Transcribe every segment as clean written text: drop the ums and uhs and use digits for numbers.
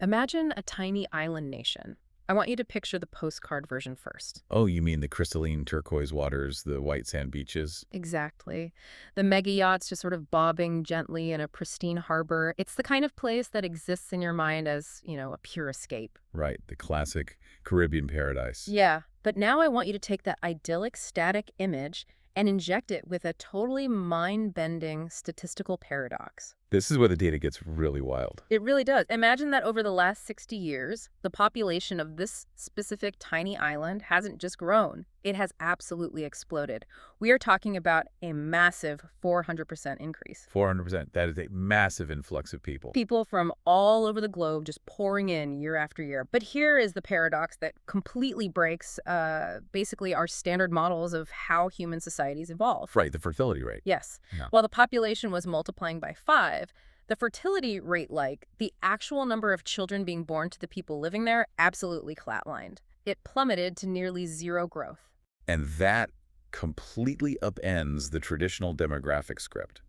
Imagine a tiny island nation. I want you to picture the postcard version first. Oh, you mean the crystalline turquoise waters, the white sand beaches? Exactly. The mega yachts just sort of bobbing gently in a pristine harbor. It's the kind of place that exists in your mind as, a pure escape. Right, the classic Caribbean paradise. Yeah, but now I want you to take that idyllic static image and inject it with a totally mind-bending statistical paradox. This is where the data gets really wild. It really does. Imagine that over the last 60 years, the population of this specific tiny island hasn't just grown. It has absolutely exploded. We are talking about a massive 400% increase. 400%. That is a massive influx of people. People from all over the globe just pouring in year after year. But here is the paradox that completely breaks basically our standard models of how human societies evolve. Right, the fertility rate. Yes. Yeah. While the population was multiplying by 5, the fertility rate, like the actual number of children being born to the people living there, absolutely flatlined. It plummeted to nearly zero growth. And that completely upends the traditional demographic script.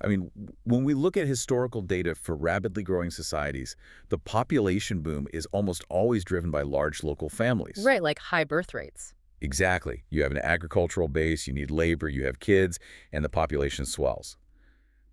I mean, when we look at historical data for rapidly growing societies, the population boom is almost always driven by large local families. Right, like high birth rates. Exactly. You have an agricultural base, you need labor, you have kids, and the population swells.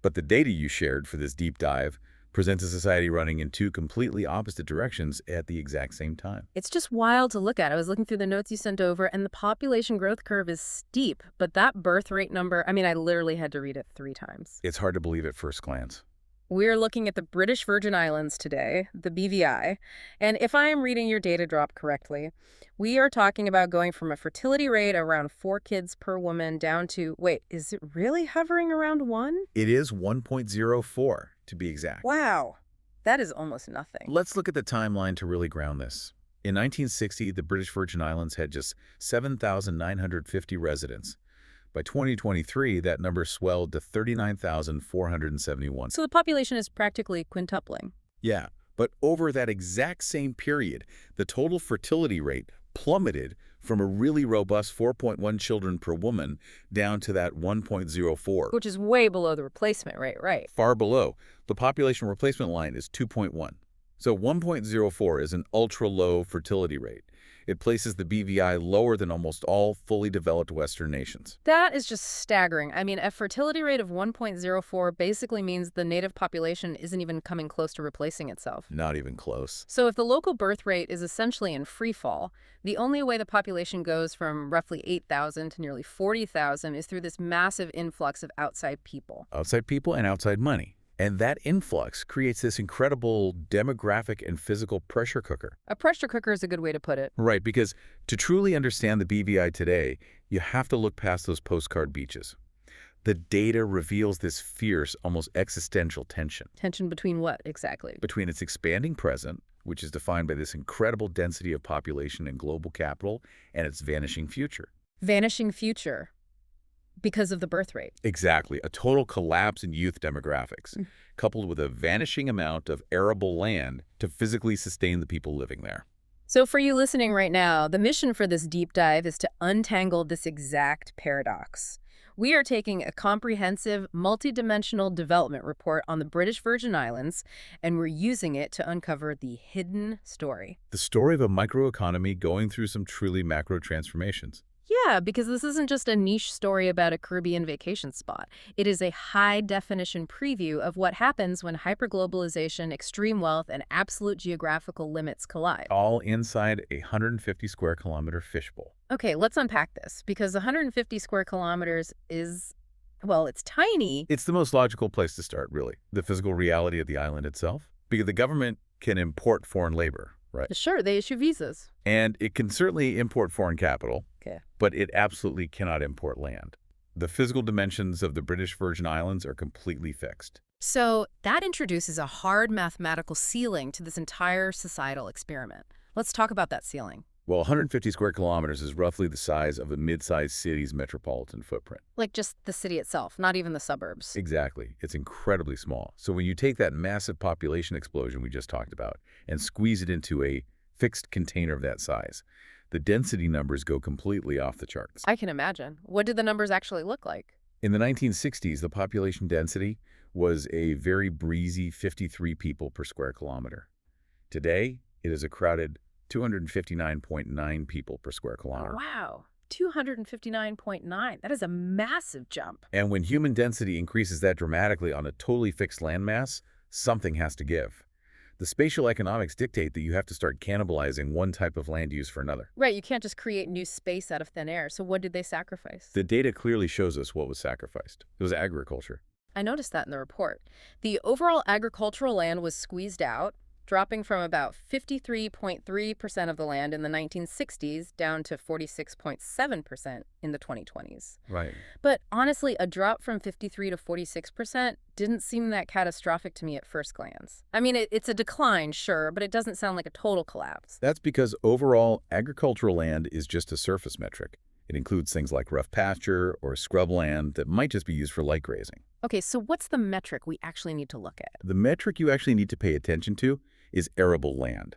But the data you shared for this deep dive presents a society running in two completely opposite directions at the exact same time. It's just wild to look at. I was looking through the notes you sent over, and the population growth curve is steep, but that birth rate number, I literally had to read it 3 times. It's hard to believe at first glance. We're looking at the British Virgin Islands today, the BVI, and if I am reading your data drop correctly, we are talking about going from a fertility rate around 4 kids per woman down to, wait, is it really hovering around 1? It is 1.04, to be exact. Wow, that is almost nothing. Let's look at the timeline to really ground this. In 1960, the British Virgin Islands had just 7,950 residents. By 2023, that number swelled to 39,471. So the population is practically quintupling. Yeah, but over that exact same period, the total fertility rate plummeted from a really robust 4.1 children per woman down to that 1.04. Which is way below the replacement rate, right? Far below. The population replacement line is 2.1. So 1.04 is an ultra-low fertility rate. It places the BVI lower than almost all fully developed Western nations. That is just staggering. A fertility rate of 1.04 basically means the native population isn't even coming close to replacing itself. Not even close. So if the local birth rate is essentially in free fall, the only way the population goes from roughly 8,000 to nearly 40,000 is through this massive influx of outside people. Outside people and outside money. And that influx creates this incredible demographic and physical pressure cooker. A pressure cooker is a good way to put it. Right, because to truly understand the BVI today, you have to look past those postcard beaches. The data reveals this fierce, almost existential tension. Tension between what, exactly? Between its expanding present, which is defined by this incredible density of population and global capital, and its vanishing future. Vanishing future. Because of the birth rate. Exactly. A total collapse in youth demographics, coupled with a vanishing amount of arable land to physically sustain the people living there. So for you listening right now, the mission for this deep dive is to untangle this exact paradox. We are taking a comprehensive, multidimensional development report on the British Virgin Islands, and we're using it to uncover the hidden story. The story of a microeconomy going through some truly macro transformations. Yeah, because this isn't just a niche story about a Caribbean vacation spot. It is a high-definition preview of what happens when hyperglobalization, extreme wealth, and absolute geographical limits collide. All inside a 150 square kilometer fishbowl. Okay, let's unpack this, because 150 square kilometers is, well, it's tiny. It's the most logical place to start, really. The physical reality of the island itself. Because the government can import foreign labor, right? Sure, they issue visas. And it can certainly import foreign capital. Okay. But it absolutely cannot import land. The physical dimensions of the British Virgin Islands are completely fixed. So that introduces a hard mathematical ceiling to this entire societal experiment. Let's talk about that ceiling. Well, 150 square kilometers is roughly the size of a mid-sized city's metropolitan footprint. Like just the city itself, not even the suburbs. Exactly. It's incredibly small. So when you take that massive population explosion we just talked about and squeeze it into a fixed container of that size, the density numbers go completely off the charts. I can imagine. What did the numbers actually look like? In the 1960s, the population density was a very breezy 53 people per square kilometer. Today, it is a crowded 259.9 people per square Oh, kilometer. wow. 259.9. That is a massive jump. And when human density increases that dramatically on a totally fixed landmass, something has to give. The spatial economics dictate that you have to start cannibalizing one type of land use for another. Right, you can't just create new space out of thin air. So what did they sacrifice? The data clearly shows us what was sacrificed. It was agriculture. I noticed that in the report. The overall agricultural land was squeezed out, dropping from about 53.3% of the land in the 1960s down to 46.7% in the 2020s. Right. But honestly, a drop from 53 to 46% didn't seem that catastrophic to me at first glance. I mean, it's a decline, sure, but it doesn't sound like a total collapse. That's because overall, agricultural land is just a surface metric. It includes things like rough pasture or scrub land that might just be used for light grazing. Okay, so what's the metric we actually need to look at? The metric you actually need to pay attention to is arable land.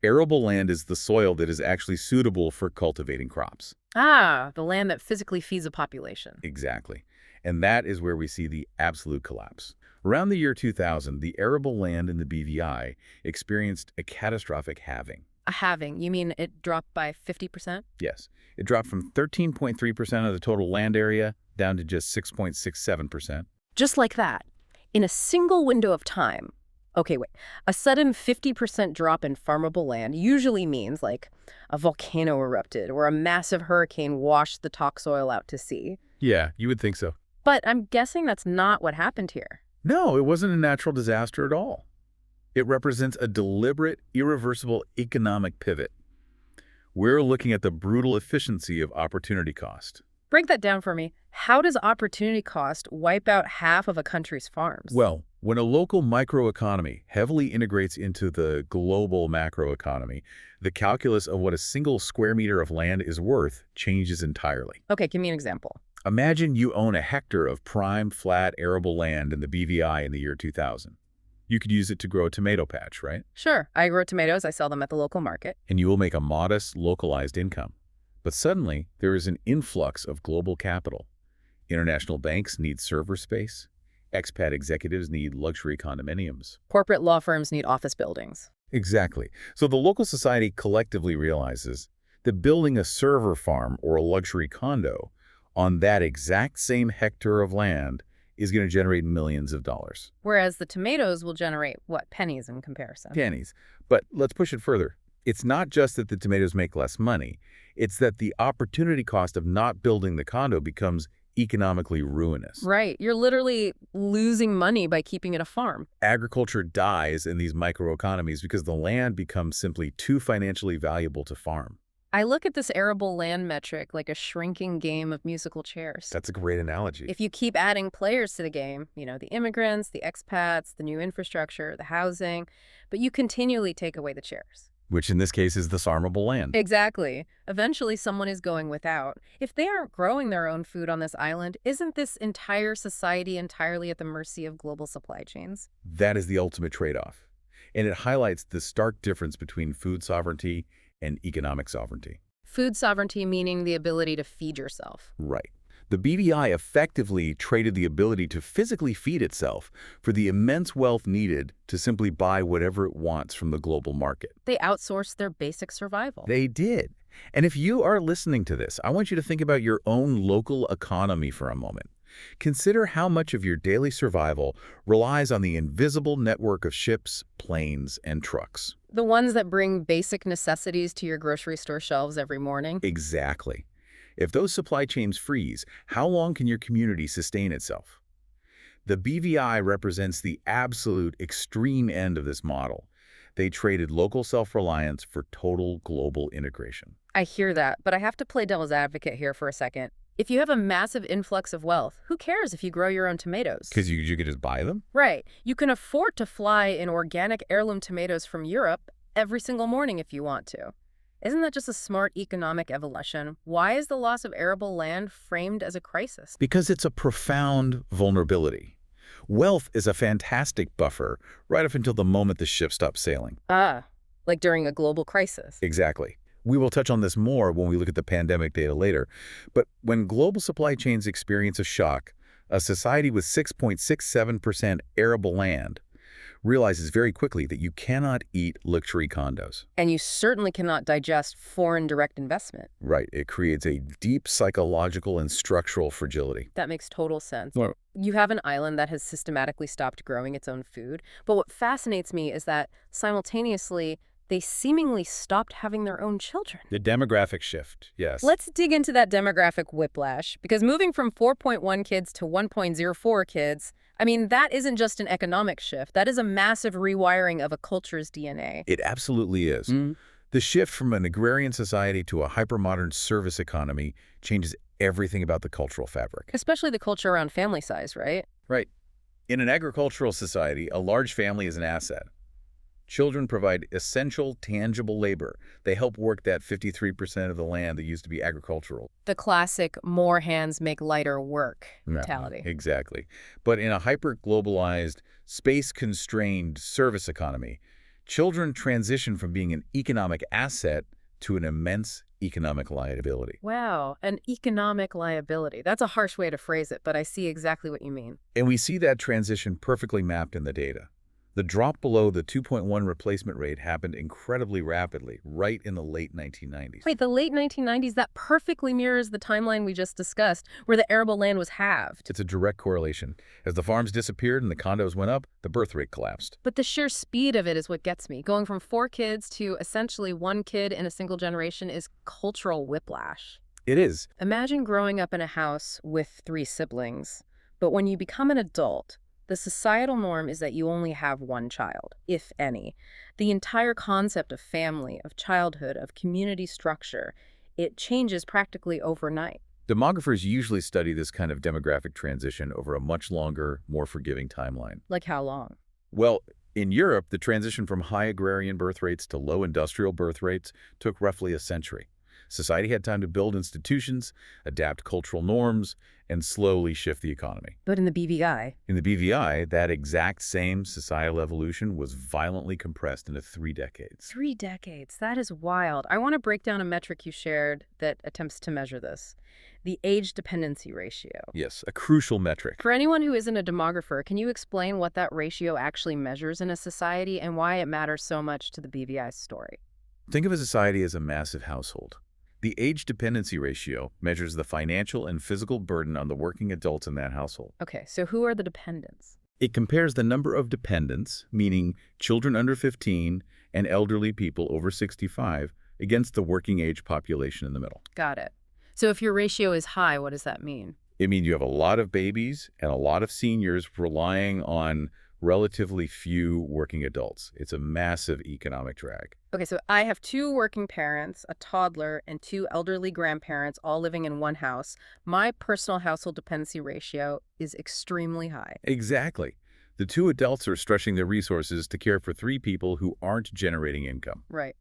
Arable land is the soil that is actually suitable for cultivating crops. Ah, the land that physically feeds a population. Exactly. And that is where we see the absolute collapse. Around the year 2000, the arable land in the BVI experienced a catastrophic halving. A halving, you mean it dropped by 50%? Yes, it dropped from 13.3% of the total land area down to just 6.67%. Just like that, in a single window of time. Okay, wait. A sudden 50% drop in farmable land usually means like a volcano erupted or a massive hurricane washed the topsoil out to sea. Yeah, you would think so. But I'm guessing that's not what happened here. No, it wasn't a natural disaster at all. It represents a deliberate, irreversible economic pivot. We're looking at the brutal efficiency of opportunity cost. Break that down for me. How does opportunity cost wipe out half of a country's farms? Well, when a local microeconomy heavily integrates into the global macroeconomy, the calculus of what a single square meter of land is worth changes entirely. Okay, give me an example. Imagine you own a hectare of prime, flat, arable land in the BVI in the year 2000. You could use it to grow a tomato patch, right? Sure, I grow tomatoes, I sell them at the local market. And you will make a modest, localized income. But suddenly, there is an influx of global capital. International banks need server space. Expat executives need luxury condominiums. Corporate law firms need office buildings. Exactly. So the local society collectively realizes that building a server farm or a luxury condo on that exact same hectare of land is going to generate millions of dollars. Whereas the tomatoes will generate, what, pennies in comparison? Pennies. But let's push it further. It's not just that the tomatoes make less money. It's that the opportunity cost of not building the condo becomes economically ruinous. Right. You're literally losing money by keeping it a farm. Agriculture dies in these microeconomies because the land becomes simply too financially valuable to farm. I look at this arable land metric like a shrinking game of musical chairs. That's a great analogy. If you keep adding players to the game, the immigrants, the expats, the new infrastructure, the housing, but you continually take away the chairs. Which in this case is the farmable land. Exactly. Eventually, someone is going without. If they aren't growing their own food on this island, isn't this entire society entirely at the mercy of global supply chains? That is the ultimate trade-off. And it highlights the stark difference between food sovereignty and economic sovereignty. Food sovereignty meaning the ability to feed yourself. Right. The BVI effectively traded the ability to physically feed itself for the immense wealth needed to simply buy whatever it wants from the global market. They outsourced their basic survival. They did. And if you are listening to this, I want you to think about your own local economy for a moment. Consider how much of your daily survival relies on the invisible network of ships, planes, and trucks. The ones that bring basic necessities to your grocery store shelves every morning. Exactly. If those supply chains freeze, how long can your community sustain itself? The BVI represents the absolute extreme end of this model. They traded local self-reliance for total global integration. I hear that, but I have to play devil's advocate here for a second. If you have a massive influx of wealth, who cares if you grow your own tomatoes? Because you could just buy them? Right. You can afford to fly in organic heirloom tomatoes from Europe every single morning if you want to. Isn't that just a smart economic evolution? Why is the loss of arable land framed as a crisis? Because it's a profound vulnerability. Wealth is a fantastic buffer right up until the moment the ship stops sailing. Ah, like during a global crisis. Exactly. We will touch on this more when we look at the pandemic data later. But when global supply chains experience a shock, a society with 6.67% arable land realizes very quickly that you cannot eat luxury condos. And you certainly cannot digest foreign direct investment. Right. It creates a deep psychological and structural fragility. That makes total sense. Well, You have an island that has systematically stopped growing its own food. But what fascinates me is that simultaneously, they seemingly stopped having their own children. the demographic shift, yes. Let's dig into that demographic whiplash, because moving from 4.1 kids to 1.04 kids, I mean, that isn't just an economic shift. That is a massive rewiring of a culture's DNA. It absolutely is. The shift from an agrarian society to a hypermodern service economy changes everything about the cultural fabric. Especially the culture around family size, right? Right. In an agricultural society, a large family is an asset. Children provide essential, tangible labor. They help work that 53% of the land that used to be agricultural. The classic more hands make lighter work Yeah, mentality. exactly. But in a hyper-globalized, space-constrained service economy, children transition from being an economic asset to an immense economic liability. Wow, an economic liability. That's a harsh way to phrase it, but I see exactly what you mean. And we see that transition perfectly mapped in the data. The drop below the 2.1 replacement rate happened incredibly rapidly, right in the late 1990s. Wait, the late 1990s, that perfectly mirrors the timeline we just discussed, where the arable land was halved. It's a direct correlation. As the farms disappeared and the condos went up, the birth rate collapsed. But the sheer speed of it is what gets me. Going from 4 kids to essentially 1 kid in a single generation is cultural whiplash. It is. Imagine growing up in a house with 3 siblings, but when you become an adult, the societal norm is that you only have 1 child, if any. The entire concept of family, of childhood, of community structure, it changes practically overnight. Demographers usually study this kind of demographic transition over a much longer, more forgiving timeline. Like how long? Well, in Europe, the transition from high agrarian birth rates to low industrial birth rates took roughly a century. Society had time to build institutions, adapt cultural norms, and slowly shift the economy. But in the BVI, In the BVI, that exact same societal evolution was violently compressed into 3 decades. 3 decades. That is wild. I want to break down a metric you shared that attempts to measure this. The age dependency ratio. Yes, a crucial metric. For anyone who isn't a demographer, can you explain what that ratio actually measures in a society and why it matters so much to the BVI's story? Think of a society as a massive household. The age dependency ratio measures the financial and physical burden on the working adults in that household. Okay, so who are the dependents? It compares the number of dependents, meaning children under 15 and elderly people over 65, against the working age population in the middle. Got it. So if your ratio is high, what does that mean? It means you have a lot of babies and a lot of seniors relying on relatively few working adults. It's a massive economic drag. Okay, so I have 2 working parents, a toddler, and 2 elderly grandparents all living in one house. My personal household dependency ratio is extremely high. Exactly. The 2 adults are stretching their resources to care for 3 people who aren't generating income. Right.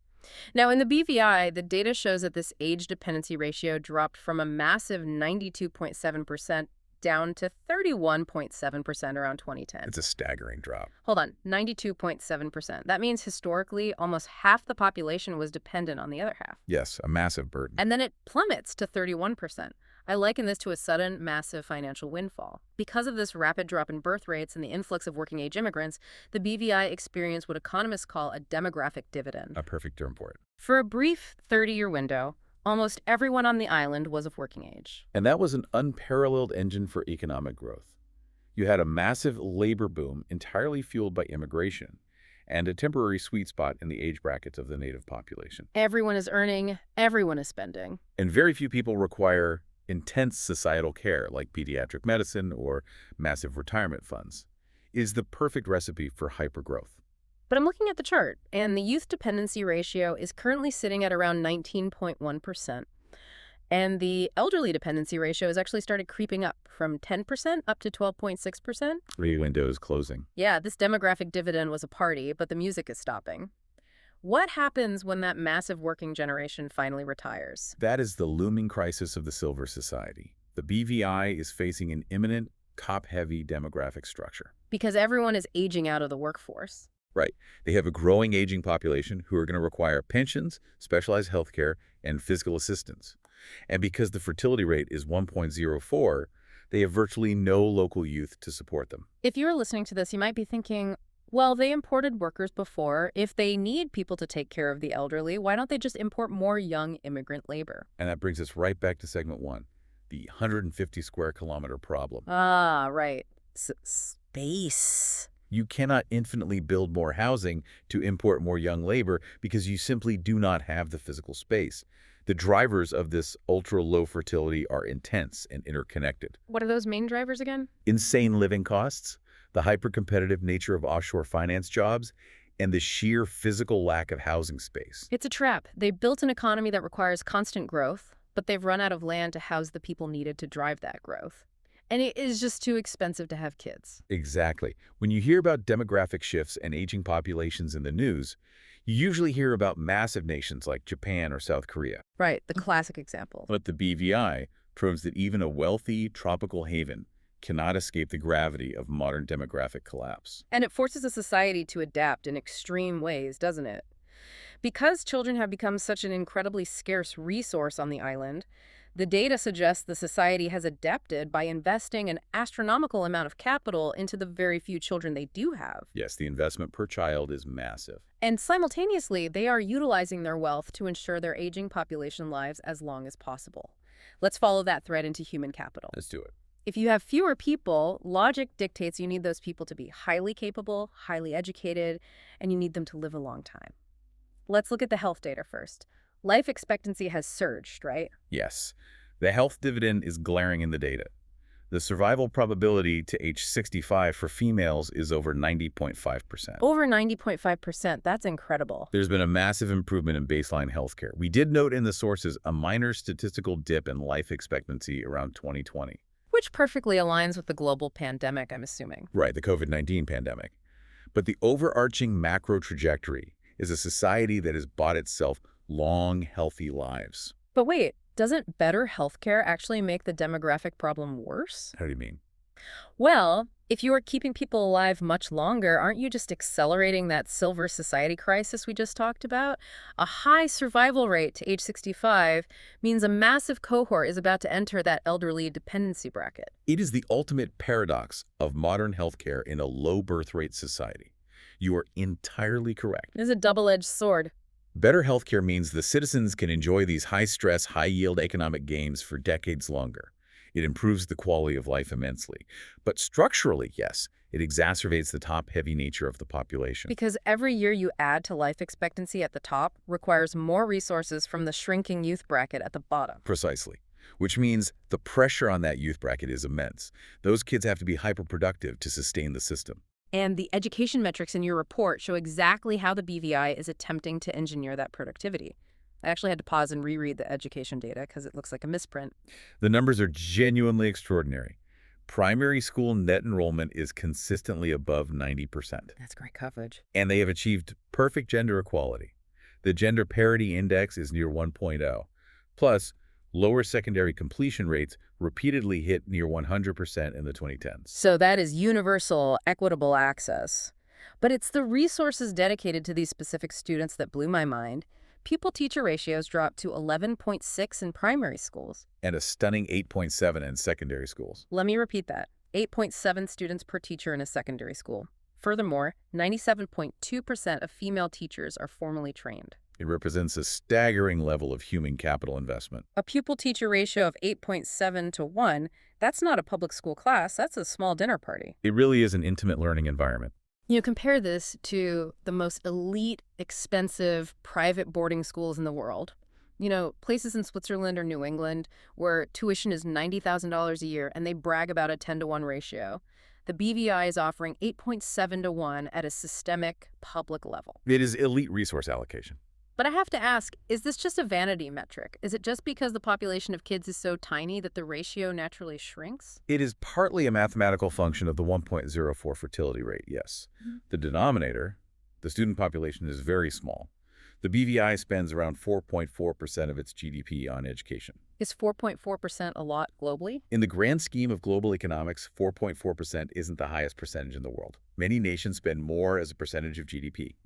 Now, in the BVI, the data shows that this age dependency ratio dropped from a massive 92.7% down to 31.7% around 2010. It's a staggering drop. Hold on, 92.7%. That means historically, almost half the population was dependent on the other half. Yes, a massive burden. And then it plummets to 31%. I liken this to a sudden, massive financial windfall. Because of this rapid drop in birth rates and the influx of working-age immigrants, the BVI experienced what economists call a demographic dividend. A perfect term for it. For a brief 30-year window, almost everyone on the island was of working age. And that was an unparalleled engine for economic growth. You had a massive labor boom entirely fueled by immigration and a temporary sweet spot in the age brackets of the native population. Everyone is earning, everyone is spending. And very few people require intense societal care like pediatric medicine or massive retirement funds. It is the perfect recipe for hypergrowth. But I'm looking at the chart, and the youth dependency ratio is currently sitting at around 19.1%. And the elderly dependency ratio has actually started creeping up from 10% up to 12.6%. The window is closing. Yeah, this demographic dividend was a party, but the music is stopping. What happens when that massive working generation finally retires? That is the looming crisis of the Silver Society. The BVI is facing an imminent, cop-heavy demographic structure. Because everyone is aging out of the workforce. Right. They have a growing aging population who are going to require pensions, specialized health care, and physical assistance. And because the fertility rate is 1.04, they have virtually no local youth to support them. If you're listening to this, you might be thinking, Well, they imported workers before. If they need people to take care of the elderly, why don't they just import more young immigrant labor? And that brings us right back to segment one, the 150 square kilometer problem. Ah, right. Space. You cannot infinitely build more housing to import more young labor because you simply do not have the physical space. The drivers of this ultra-low fertility are intense and interconnected. What are those main drivers again? Insane living costs, the hyper-competitive nature of offshore finance jobs, and the sheer physical lack of housing space. It's a trap. They built an economy that requires constant growth, but they've run out of land to house the people needed to drive that growth. And it is just too expensive to have kids. Exactly. When you hear about demographic shifts and aging populations in the news, you usually hear about massive nations like Japan or South Korea. Right, the classic example. But the BVI proves that even a wealthy tropical haven cannot escape the gravity of modern demographic collapse. And it forces a society to adapt in extreme ways, doesn't it? Because children have become such an incredibly scarce resource on the island, the data suggests the society has adapted by investing an astronomical amount of capital into the very few children they do have. Yes, the investment per child is massive. And simultaneously, they are utilizing their wealth to ensure their aging population lives as long as possible. Let's follow that thread into human capital. Let's do it. If you have fewer people, logic dictates you need those people to be highly capable, highly educated, and you need them to live a long time. Let's look at the health data first. Life expectancy has surged, right? Yes, the health dividend is glaring in the data. The survival probability to age 65 for females is over 90.5%. Over 90.5%, that's incredible. There's been a massive improvement in baseline healthcare. We did note in the sources a minor statistical dip in life expectancy around 2020. Which perfectly aligns with the global pandemic, I'm assuming. Right, the COVID-19 pandemic. But the overarching macro trajectory is a society that has bought itself long, healthy lives. But wait, doesn't better healthcare actually make the demographic problem worse? How do you mean? Well, if you are keeping people alive much longer, aren't you just accelerating that silver society crisis we just talked about? A high survival rate to age 65 means a massive cohort is about to enter that elderly dependency bracket. It is the ultimate paradox of modern healthcare in a low birth rate society. You are entirely correct. It is a double-edged sword. Better healthcare means the citizens can enjoy these high-stress, high-yield economic gains for decades longer. It improves the quality of life immensely. But structurally, yes, it exacerbates the top-heavy nature of the population. Because every year you add to life expectancy at the top requires more resources from the shrinking youth bracket at the bottom. Precisely. Which means the pressure on that youth bracket is immense. Those kids have to be hyper-productive to sustain the system. And the education metrics in your report show exactly how the BVI is attempting to engineer that productivity. I actually had to pause and reread the education data because it looks like a misprint. The numbers are genuinely extraordinary. Primary school net enrollment is consistently above 90%. That's great coverage. And they have achieved perfect gender equality. The gender parity index is near 1.0. Plus, lower secondary completion rates repeatedly hit near 100% in the 2010s. So that is universal, equitable access. But it's the resources dedicated to these specific students that blew my mind. Pupil-teacher ratios dropped to 11.6 in primary schools. And a stunning 8.7 in secondary schools. Let me repeat that. 8.7 students per teacher in a secondary school. Furthermore, 97.2% of female teachers are formally trained. It represents a staggering level of human capital investment. A pupil-teacher ratio of 8.7 to 1, that's not a public school class, that's a small dinner party. It really is an intimate learning environment. You know, compare this to the most elite, expensive private boarding schools in the world. You know, places in Switzerland or New England where tuition is $90,000 a year and they brag about a 10-to-1 ratio. The BVI is offering 8.7 to 1 at a systemic public level. It is elite resource allocation. But I have to ask, is this just a vanity metric? Is it just because the population of kids is so tiny that the ratio naturally shrinks? It is partly a mathematical function of the 1.04 fertility rate, yes. The denominator, the student population, is very small. The BVI spends around 4.4% of its GDP on education. Is 4.4% a lot globally? In the grand scheme of global economics, 4.4% isn't the highest percentage in the world. Many nations spend more as a percentage of GDP.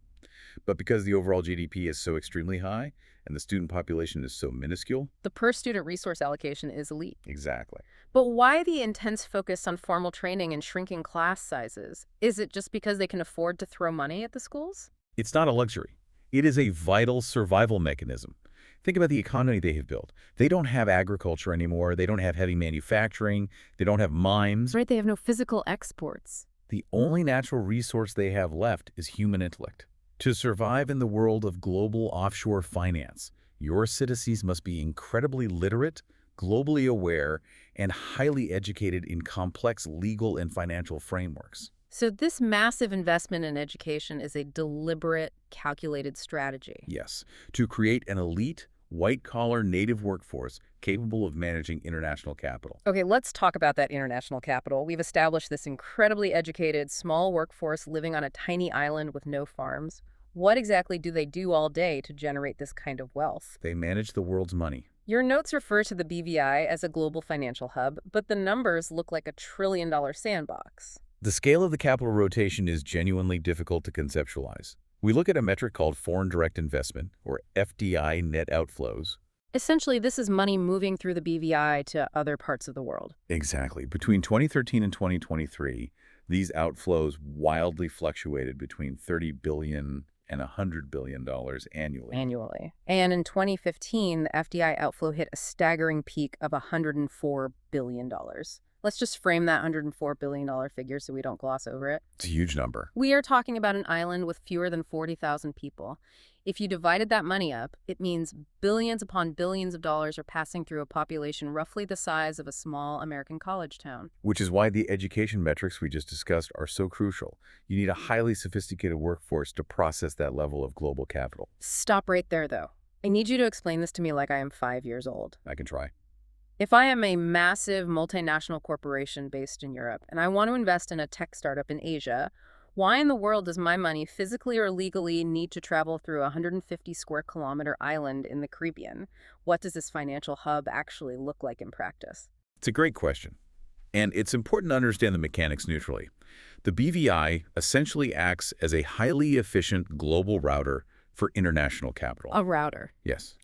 But because the overall GDP is so extremely high and the student population is so minuscule. The per-student resource allocation is elite. Exactly. But why the intense focus on formal training and shrinking class sizes? Is it just because they can afford to throw money at the schools? It's not a luxury. It is a vital survival mechanism. Think about the economy they have built. They don't have agriculture anymore. They don't have heavy manufacturing. They don't have mines. Right, they have no physical exports. The only natural resource they have left is human intellect. To survive in the world of global offshore finance, your citizens must be incredibly literate, globally aware, and highly educated in complex legal and financial frameworks. So this massive investment in education is a deliberate, calculated strategy. Yes, to create an elite, white-collar native workforce capable of managing international capital. Okay, let's talk about that international capital. We've established this incredibly educated, small workforce living on a tiny island with no farms. What exactly do they do all day to generate this kind of wealth? They manage the world's money. Your notes refer to the BVI as a global financial hub, but the numbers look like a trillion-dollar sandbox. The scale of the capital rotation is genuinely difficult to conceptualize. We look at a metric called foreign direct investment, or FDI net outflows. Essentially, this is money moving through the BVI to other parts of the world. Exactly. Between 2013 and 2023, these outflows wildly fluctuated between $30 billion and $100 billion annually. And in 2015, the FDI outflow hit a staggering peak of $104 billion. Let's just frame that $104 billion figure so we don't gloss over it. It's a huge number. We are talking about an island with fewer than 40,000 people. If you divided that money up, it means billions upon billions of dollars are passing through a population roughly the size of a small American college town. Which is why the education metrics we just discussed are so crucial. You need a highly sophisticated workforce to process that level of global capital. Stop right there, though. I need you to explain this to me like I am 5 years old. I can try. If I am a massive multinational corporation based in Europe and I want to invest in a tech startup in Asia, why in the world does my money physically or legally need to travel through a 150 square kilometer island in the Caribbean? What does this financial hub actually look like in practice? It's a great question. And it's important to understand the mechanics neutrally. The BVI essentially acts as a highly efficient global router for international capital. A router. Yes.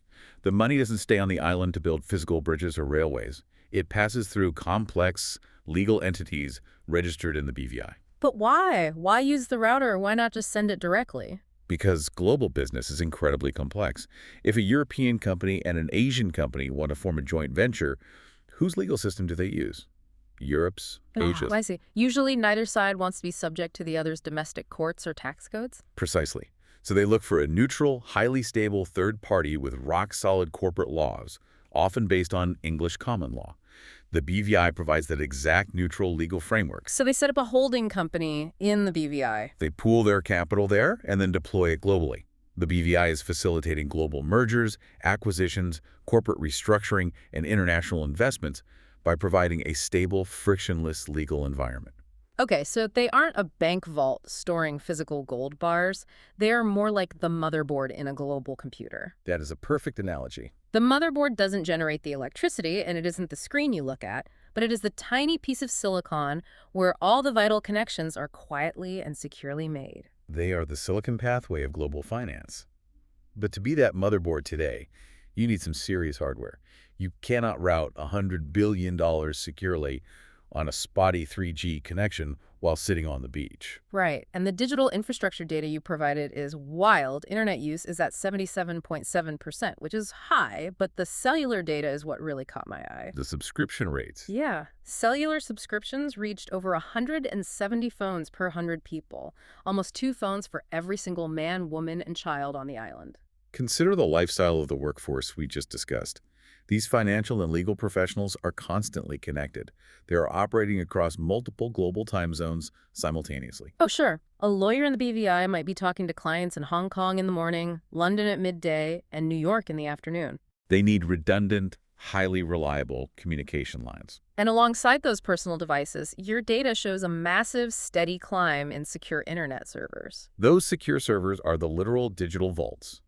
The money doesn't stay on the island to build physical bridges or railways. It passes through complex legal entities registered in the BVI. But why? Why use the router? Why not just send it directly? Because global business is incredibly complex. If a European company and an Asian company want to form a joint venture, whose legal system do they use? Europe's, Asia's. I see. Usually neither side wants to be subject to the other's domestic courts or tax codes? Precisely. So they look for a neutral, highly stable third party with rock-solid corporate laws, often based on English common law. The BVI provides that exact neutral legal framework. So they set up a holding company in the BVI. They pool their capital there and then deploy it globally. The BVI is facilitating global mergers, acquisitions, corporate restructuring, and international investments by providing a stable, frictionless legal environment. Okay, so they aren't a bank vault storing physical gold bars. They are more like the motherboard in a global computer. That is a perfect analogy. The motherboard doesn't generate the electricity, and it isn't the screen you look at, but it is the tiny piece of silicon where all the vital connections are quietly and securely made. They are the silicon pathway of global finance. But to be that motherboard today, you need some serious hardware. You cannot route $100 billion securely on a spotty 3G connection while sitting on the beach. Right, and the digital infrastructure data you provided is wild. Internet use is at 77.7%, which is high, but the cellular data is what really caught my eye. The subscription rates. Yeah, cellular subscriptions reached over 170 phones per 100 people, almost 2 phones for every single man, woman, and child on the island. Consider the lifestyle of the workforce we just discussed. These financial and legal professionals are constantly connected. They are operating across multiple global time zones simultaneously. Oh, sure. A lawyer in the BVI might be talking to clients in Hong Kong in the morning, London at midday, and New York in the afternoon. They need redundant, highly reliable communication lines. And alongside those personal devices, your data shows a massive, steady climb in secure internet servers. Those secure servers are the literal digital vaults.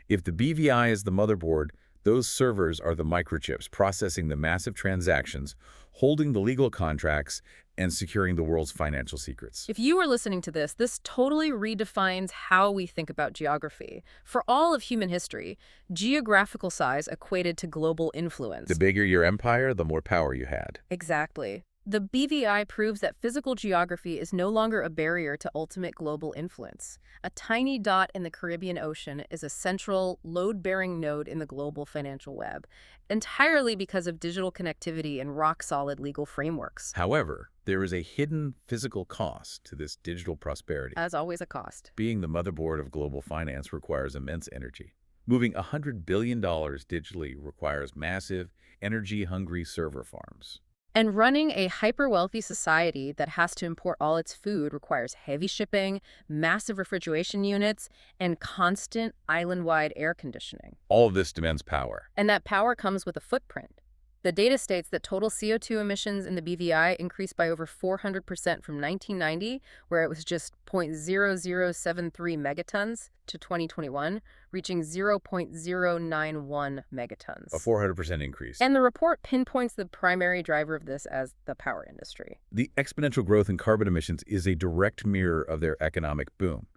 If the BVI is the motherboard, those servers are the microchips processing the massive transactions, holding the legal contracts, and securing the world's financial secrets. If you were listening to this, this totally redefines how we think about geography. For all of human history, geographical size equated to global The influence. bigger your empire, the more power you had. Exactly. The BVI proves that physical geography is no longer a barrier to ultimate global influence. A tiny dot in the Caribbean Ocean is a central, load-bearing node in the global financial web, entirely because of digital connectivity and rock-solid legal frameworks. However, there is a hidden physical cost to this digital prosperity. As always, a cost. Being the motherboard of global finance requires immense energy. Moving $100 billion digitally requires massive, energy-hungry server farms. And running a hyper-wealthy society that has to import all its food requires heavy shipping, massive refrigeration units, and constant island-wide air conditioning. All of this demands power. And that power comes with a footprint. The data states that total CO2 emissions in the BVI increased by over 400% from 1990, where it was just 0.0073 megatons, to 2021, reaching 0.091 megatons. A 400% increase. And the report pinpoints the primary driver of this as the power industry. The exponential growth in carbon emissions is a direct mirror of their economic boom.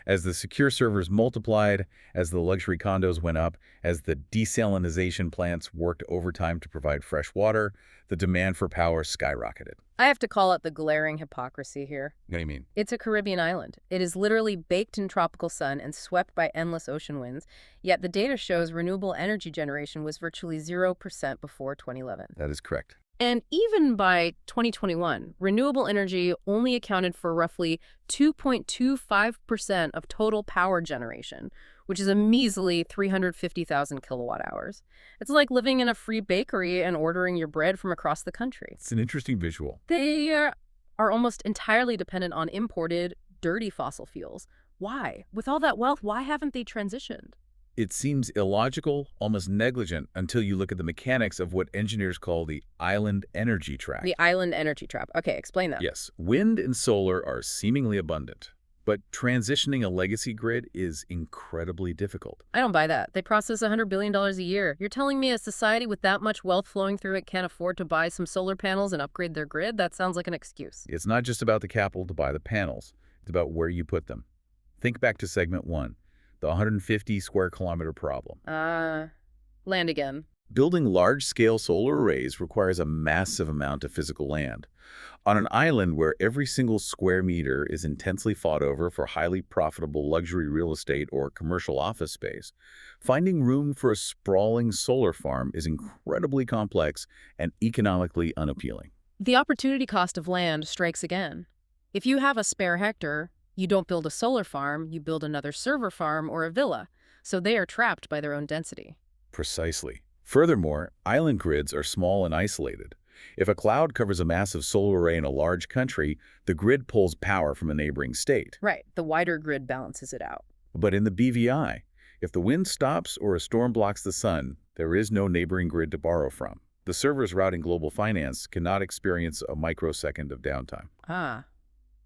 As the secure servers multiplied, as the luxury condos went up, as the desalinization plants worked overtime to provide fresh water, the demand for power skyrocketed. I have to call it the glaring hypocrisy here. What do you mean? It's a Caribbean island. It is literally baked in tropical sun and swept by endless ocean winds, yet the data shows renewable energy generation was virtually 0% before 2011. That is correct. And even by 2021, renewable energy only accounted for roughly 2.25% of total power generation, which is a measly 350,000 kilowatt hours. It's like living in a free bakery and ordering your bread from across the country. It's an interesting visual. They are almost entirely dependent on imported, dirty fossil fuels. Why? With all that wealth, why haven't they transitioned? It seems illogical, almost negligent, until you look at the mechanics of what engineers call the island energy trap. The island energy trap. Okay, explain that. Yes, wind and solar are seemingly abundant, but transitioning a legacy grid is incredibly difficult. I don't buy that. They process $100 billion a year. You're telling me a society with that much wealth flowing through it can't afford to buy some solar panels and upgrade their grid? That sounds like an excuse. It's not just about the capital to buy the panels. It's about where you put them. Think back to segment 1, the 150 square kilometer problem. Land again. Building large-scale solar arrays requires a massive amount of physical land. On an island where every single square meter is intensely fought over for highly profitable luxury real estate or commercial office space, finding room for a sprawling solar farm is incredibly complex and economically unappealing. The opportunity cost of land strikes again. If you have a spare hectare, you don't build a solar farm, you build another server farm or a villa, so they are trapped by their own density. Precisely. Furthermore, island grids are small and isolated. If a cloud covers a massive solar array in a large country, the grid pulls power from a neighboring state. Right, the wider grid balances it out. But in the BVI, if the wind stops or a storm blocks the sun, there is no neighboring grid to borrow from. The servers routing global finance cannot experience a microsecond of downtime.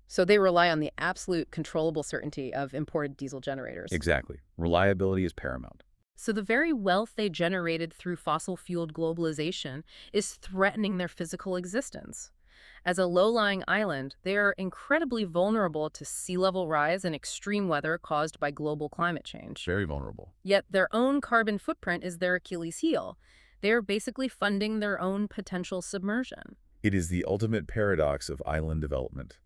So they rely on the absolute controllable certainty of imported diesel generators. Exactly. Reliability is paramount. So the very wealth they generated through fossil-fueled globalization is threatening their physical existence. As a low-lying island, they are incredibly vulnerable to sea level rise and extreme weather caused by global climate change. Very vulnerable. Yet their own carbon footprint is their Achilles heel. They are basically funding their own potential submersion. It is the ultimate paradox of island development.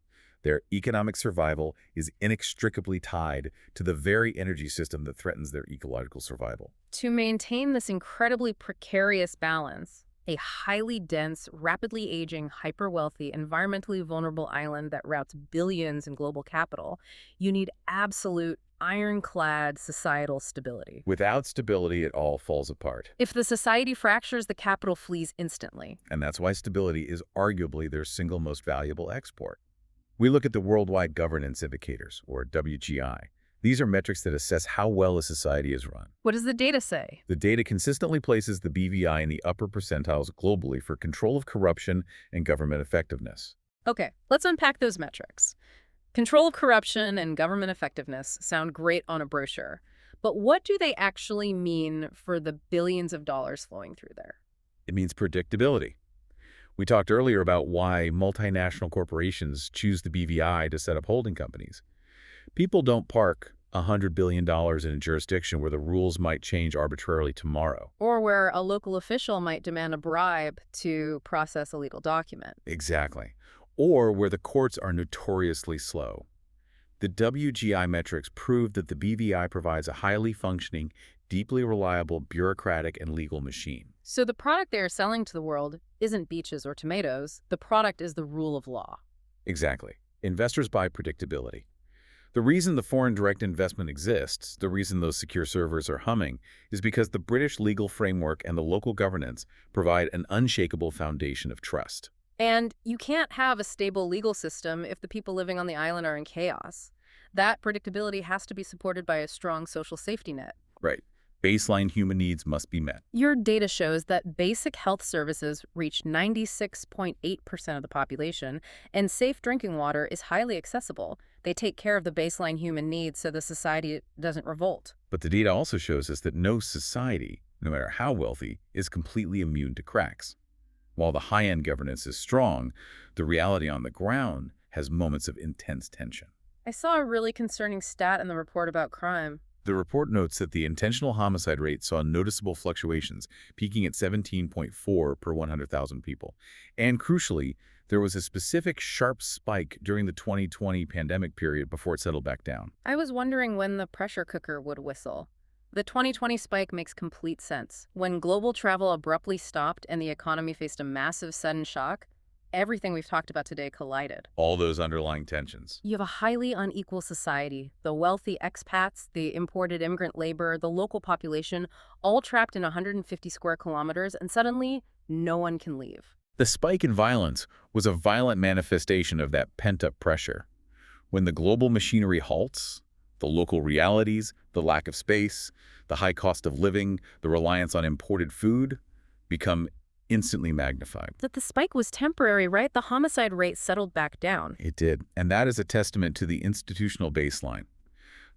Their economic survival is inextricably tied to the very energy system that threatens their ecological survival. To maintain this incredibly precarious balance, a highly dense, rapidly aging, hyper-wealthy, environmentally vulnerable island that routes billions in global capital, you need absolute, ironclad societal stability. Without stability, it all falls apart. If the society fractures, the capital flees instantly. And that's why stability is arguably their single most valuable export. We look at the Worldwide Governance Indicators, or WGI. These are metrics that assess how well a society is run. What does the data say? The data consistently places the BVI in the upper percentiles globally for control of corruption and government effectiveness. Okay, let's unpack those metrics. Control of corruption and government effectiveness sound great on a brochure, but what do they actually mean for the billions of dollars flowing through there? It means predictability. We talked earlier about why multinational corporations choose the BVI to set up holding companies. People don't park $100 billion in a jurisdiction where the rules might change arbitrarily tomorrow. Or where a local official might demand a bribe to process a legal document. Exactly. Or where the courts are notoriously slow. The WGI metrics prove that the BVI provides a highly functioning, deeply reliable bureaucratic and legal machine. So the product they are selling to the world isn't beaches or tomatoes. The product is the rule of law. Exactly. Investors buy predictability. The reason the foreign direct investment exists, the reason those secure servers are humming, is because the British legal framework and the local governance provide an unshakable foundation of trust. And you can't have a stable legal system if the people living on the island are in chaos. That predictability has to be supported by a strong social safety net. Right. Baseline human needs must be met. Your data shows that basic health services reach 96.8% of the population, and safe drinking water is highly accessible. They take care of the baseline human needs so the society doesn't revolt. But the data also shows us that no society, no matter how wealthy, is completely immune to cracks. While the high-end governance is strong, the reality on the ground has moments of intense tension. I saw a really concerning stat in the report about crime. The report notes that the intentional homicide rate saw noticeable fluctuations, peaking at 17.4 per 100,000 people. And crucially, there was a specific sharp spike during the 2020 pandemic period before it settled back down. I was wondering when the pressure cooker would whistle. The 2020 spike makes complete sense. When global travel abruptly stopped and the economy faced a massive sudden shock, everything we've talked about today collided. All those underlying tensions. You have a highly unequal society. The wealthy expats, the imported immigrant labor, the local population, all trapped in 150 square kilometers, and suddenly, no one can leave. The spike in violence was a violent manifestation of that pent-up pressure. When the global machinery halts, the local realities, the lack of space, the high cost of living, the reliance on imported food become instantly magnified. That the spike was temporary, right? The homicide rate settled back down. It did, and that is a testament to the institutional baseline.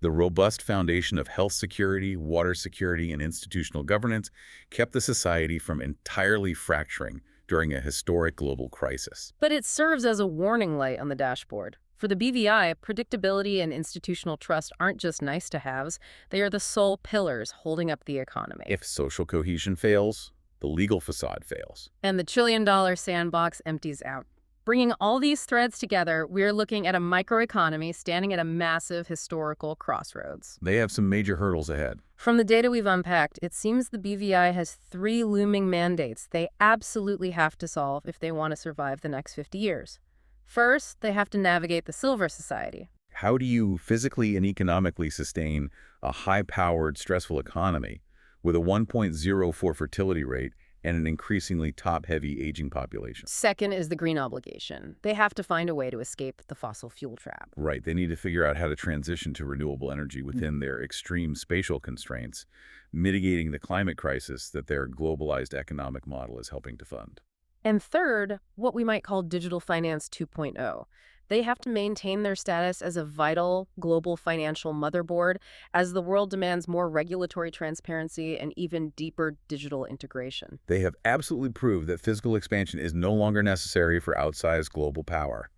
The robust foundation of health security, water security, and institutional governance kept the society from entirely fracturing during a historic global crisis. But it serves as a warning light on the dashboard. For the BVI, predictability and institutional trust aren't just nice-to-haves, they are the sole pillars holding up the economy. If social cohesion fails, the legal facade fails. And the trillion-dollar sandbox empties out. Bringing all these threads together, we're looking at a microeconomy standing at a massive historical crossroads. They have some major hurdles ahead. From the data we've unpacked, it seems the BVI has 3 looming mandates they absolutely have to solve if they want to survive the next 50 years. First, they have to navigate the Silver Society. How do you physically and economically sustain a high-powered, stressful economy with a 1.04 fertility rate and an increasingly top-heavy aging population? Second is the green obligation. They have to find a way to escape the fossil fuel trap. Right. They need to figure out how to transition to renewable energy within their extreme spatial constraints, mitigating the climate crisis that their globalized economic model is helping to fund. And third, what we might call digital finance 2.0. They have to maintain their status as a vital global financial motherboard as the world demands more regulatory transparency and even deeper digital integration. They have absolutely proved that physical expansion is no longer necessary for outsized global power.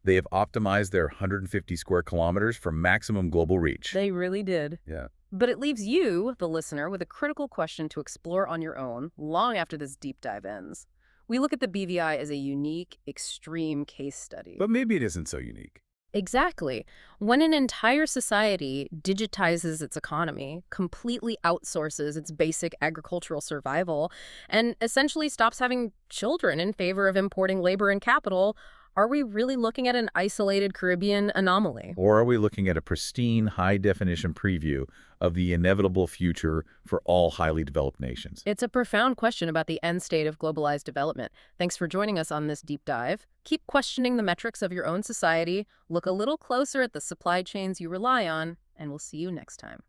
They have optimized their 150 square kilometers for maximum global reach. They really did. Yeah. But it leaves you, the listener, with a critical question to explore on your own long after this deep dive ends. We look at the BVI as a unique, extreme case study. But maybe it isn't so unique. Exactly. When an entire society digitizes its economy, completely outsources its basic agricultural survival, and essentially stops having children in favor of importing labor and capital, are we really looking at an isolated Caribbean anomaly? Or are we looking at a pristine, high-definition preview of the inevitable future for all highly developed nations? It's a profound question about the end state of globalized development. Thanks for joining us on this deep dive. Keep questioning the metrics of your own society, look a little closer at the supply chains you rely on, and we'll see you next time.